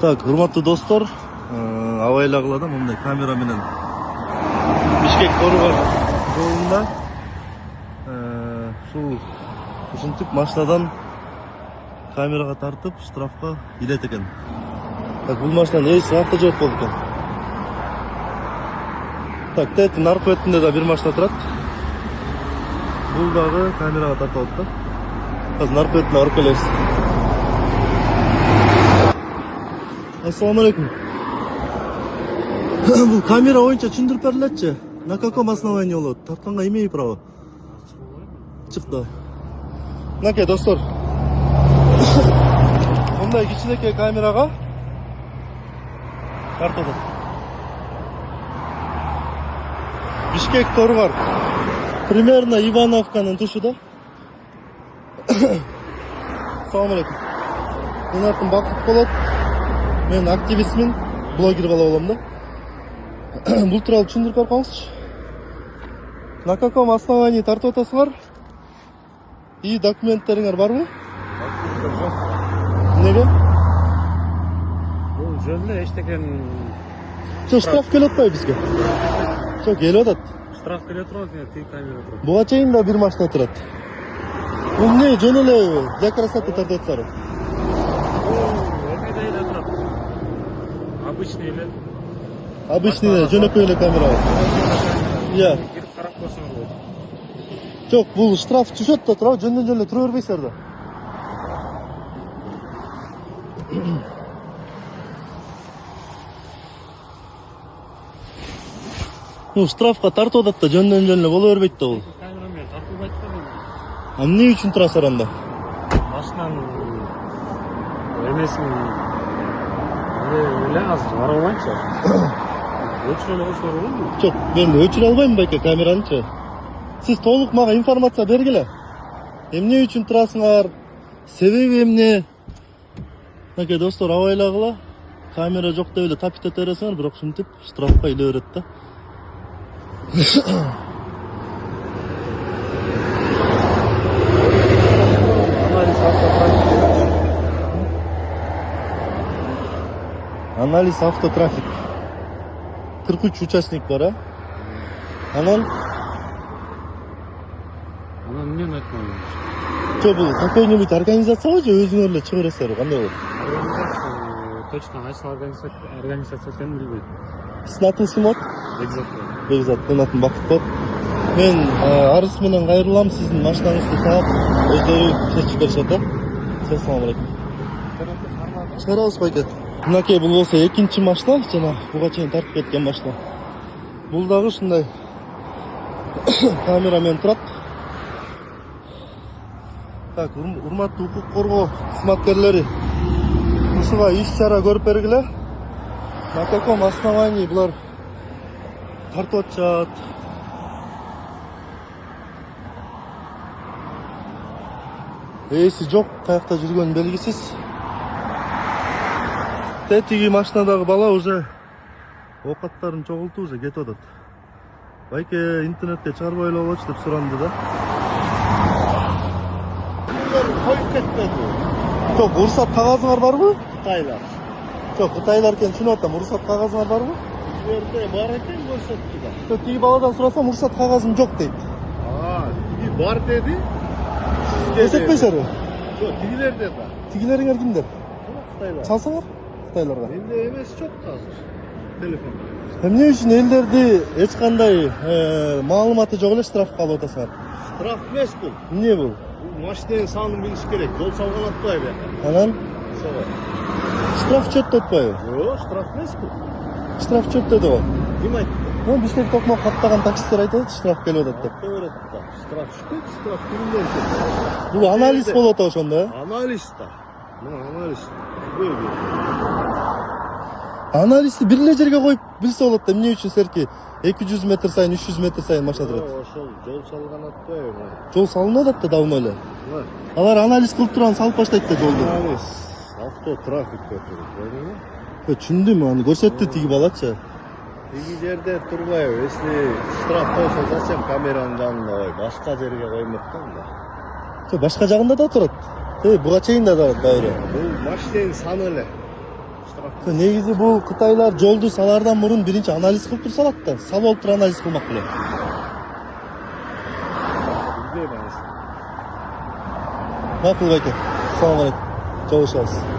Так, урматтуу достор, абайлагылада мындай камера менен Бишкек Торубар жолунда ушинтип машинадан камерага тартып штрафка илет экен. Так, бул машинанын ээси автожоок болду экен. Так, тетин аркы бетинде да бир машина турат. Бул дагы камерага тартып атат да. Азыр аркы бетине барып келебиз. Ассаламу алейкум. Бул камера боюнча түшүндүрүп берилетчи. На каком основании болот? Тартканга имею право. Чыкты. Мынакей достор. Мындай кичинекей камерага тартып атат. Бишкек Торубар. Примерно Ивановканын тушу да. Ассаламу алейкум. Менин атым Бакыт болот. Мен активистмин, блогер бала болом да. Бул тууралуу түшүндүрүп берип коюңузчу. На каком основании тартып атасыңар? И документтериңер барбы? Неге? Бул жөнүндө эчтекен Штраф келип атпайбы бизге? Жок, келип атат. штраф келе турат, тиги камера турат. Буга чейин да бир машина турат. Бул эмне жөн эле для красоты тартып атсыңар? Обычный эле. Обычный эле жөнөкөй эле камера. Иә. Кирип карап койсоңор болот. Жок, бул штраф түшөт да тура, жөндөн эле тура бербейсиздер да. Ну, штрафка тартып атат да, жөндөн эле боло бербейт да бул. Камера менен тартылбайт да бул. Эмне үчүн турасыздар анда? Машинанын эмесин эле азыр карабайынчы. Өчүрө эле койсоңор болобу? Жок, мен өчүрө албайм байке камеранычы. Сиз толук мага информация бергиле. Эмне үчүн турасыңар? Себеби эмне? Мынакей достор, абайлагыла. Камера жок деп эле тапит ете бересиңер, бирок ушинтип штрафка иле берет да. Анализ автотрафик. 43 участник бар, а? Анан Эмне айтмайм. Жок, бул какой-нибудь организациябы же өзүңөр эле чыгып бересиздерби? Кандай болот? Точно кайсы организация экенин билбейм. Сиздин атыңыз ким болот? Бекзат. Менин атым Бакыт болот. Мен арыз менен кайрылам, сиздин машинаңызды таап, өздөрү чечип беришет да. Ассаламу алейкум. Чыгарабыз байке. Мынакей бул болсо экинчи машина, жана буга чейин тартып кеткен машина. Бул дагы ушундай камера менен турат. Так, урматтуу укук коргоо кызматкерлери, ушуга иш-чара көрүп бергиле. На каком основании булар тартып атышат? Ээси жок, каякта жүргөнү белгисиз. Тетиги машинадагы бала уже оокаттарын чогултуп уже кетип атат. Байке интернетке чыгарбай эле болчу деп суранды да. Koyup ketmedi. Жок, уруксат кагазыңар барбы? Kıtaylar. Жок, кытайлар экенин түшүнүп атам. Уруксат кагазыңар барбы? Yerde var eken görsetti da. Жок, тиги баладан сурасам уруксат кагазым жок дейт. Tigi var dedi. Көрсөтпөйсүзбү? Yok, tigiler de var. Тигилериңер кимдер? Kıtaylar. Çalsаңар кытайларга. Bende emes çok hazır. Telefon. Эмне үчүн элдерди эч кандай маалыматы жок эле штрафка алып атасыңар? Traf emes bu. Эмне бул? Bu maşinenin sanını biliş gerek. Yol salgan atlayı be. Анан Sonra. штраф чөттү атпайбы? Yok, traf emes bu. Штраф чөттөдү го. Kim ayttı? Бишкек токмок каттаган таксисттер айтат, штраф келип атат деп. Öğretti da. Traf şükür, traf kimden ki? Бул анализ болуп атат ошондо, э? Analiz da. Bu analiz. Böyle. Анализди бир эле жерге коюп билсе болот да, эмне үчүн серки 200 метр сайын, 300 метр сайын машина турат. Ошол жол салган атпайбы? Жол салынып атат да давно эле. Var. Алар анализ кылып турган салып баштайт да жолду. Aнализ. Автотрафик көтөрүп койдуңбу? Түшүндүм, аны көрсөттү тиги балачы. Тиги жерде турбайбы? Если штраф койсо, зачем камеранын жанына кой? Башка жерге коймоктон да. Башка жагында да турат. Буга чейин да турат байыры. Бұл машиненин саны эле. Штраф Негизи бул Кытайлар жолду салаардан мурун биринчи анализ кылып туруп салат да. Салып алып туруп анализ кылмак беле. билбейм анысы. Макул байке. Салам алейкум. Жолугушабыз.